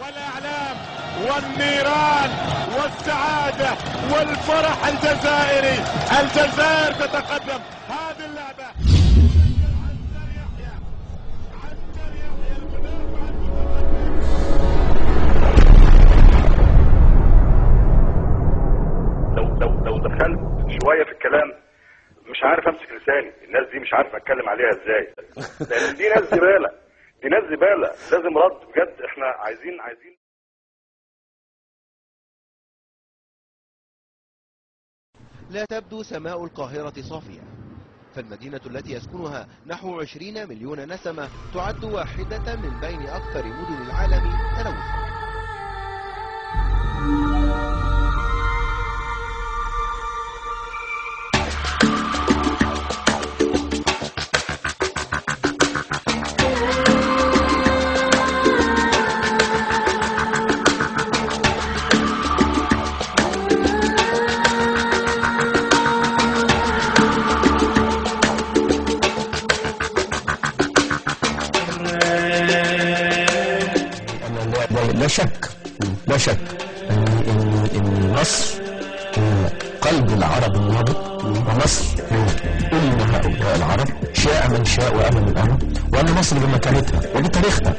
والاعلام والنيران والسعاده والفرح الجزائري. الجزائر تتقدم هذه اللعبه. لو دخلت شويه في الكلام مش عارف امسك لساني. الناس دي مش عارف اتكلم عليها ازاي، لان دي ناس زباله، دي ناس زباله، لازم رد بجد. احنا عايزين لا تبدو سماء القاهرة صافية، فالمدينة التي يسكنها نحو 20 مليون نسمة تعد واحدة من بين أكثر مدن العالم تلوثا. لا شك ان مصر قلب العرب النابض، ومصر أم هؤلاء العرب، شاء من شاء وأمن من أمن، وأن مصر بمكانتها وبتاريخها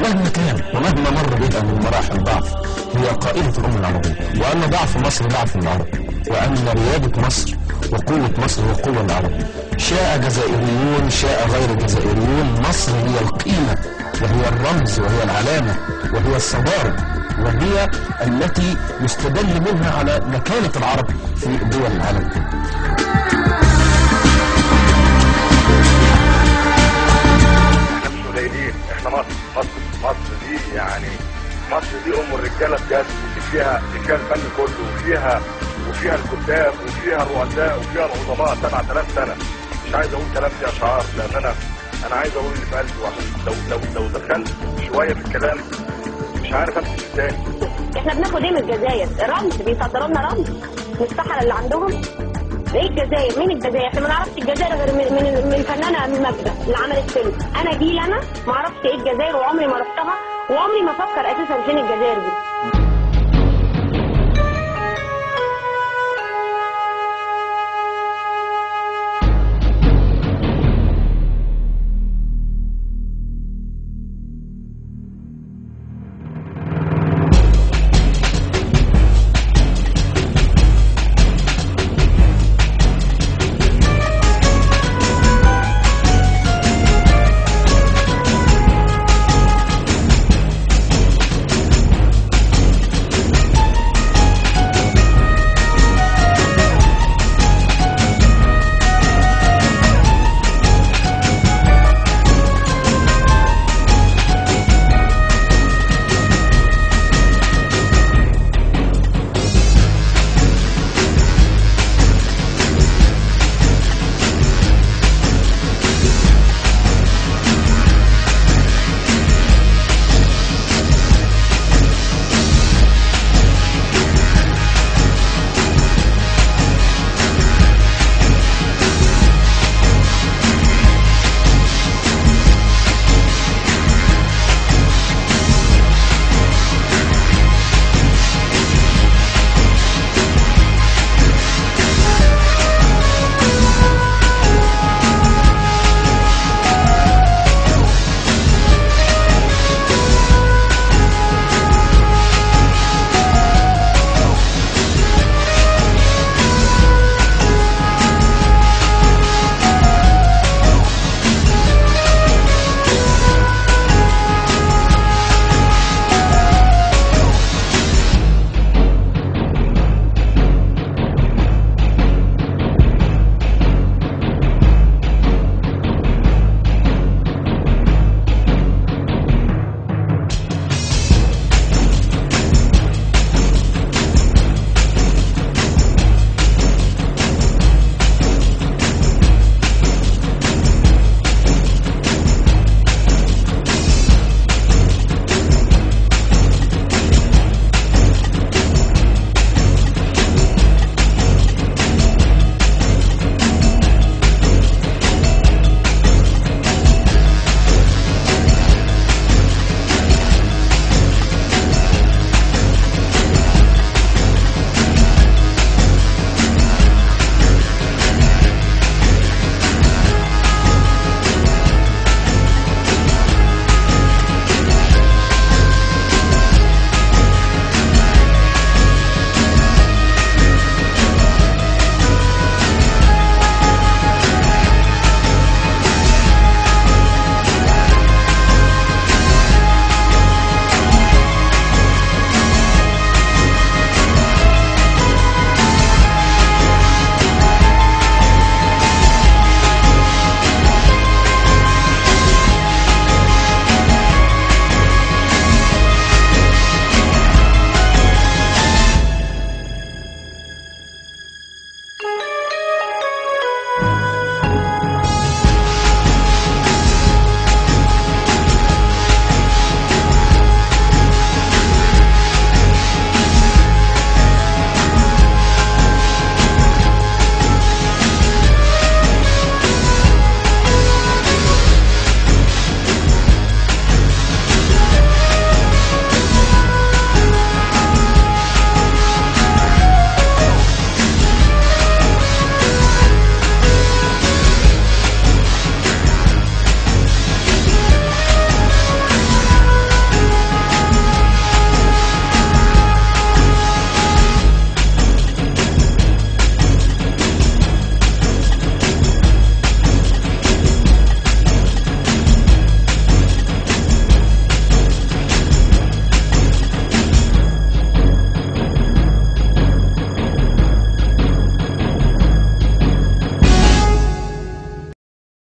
مهما كان ومهما مر بها من مراحل ضعف هي قائدة الأمة العربية، وأن ضعف مصر ضعف العرب، وأن ريادة مصر وقوة مصر هي قوة العرب. شاء جزائريون شاء غير جزائريون، مصر هي القيمة وهي الرمز وهي العلامة وهي الصدارة وهي التي يستدل منها على مكانة العرب في دول العالم. احنا مش قليلين، احنا مصر دي يعني مصر دي ام الرجاله بجد، فيها الفن كله، وفيها الكتاب وفيها الرؤساء وفيها العظماء 7000 سنه. مش عايز اقول كلام فيه اشعار، لان انا عايز اقول اللي في قلبي، عشان لو دخلت شويه في الكلام مش عارف امسك لساني. احنا بناخد ايه من الجزائر؟ رمز، بيصدروا لنا رمز من الصحراء اللي عندهم. ايه الجزائر؟ مين الجزائر؟ احنا ما نعرفش الجزائر غير من الفنانه ماجده اللي عملت فيلم. انا جيل، انا ما اعرفش ايه الجزائر، وعمري ما رحتها، وعمري ما افكر اساسا فين الجزائر دي.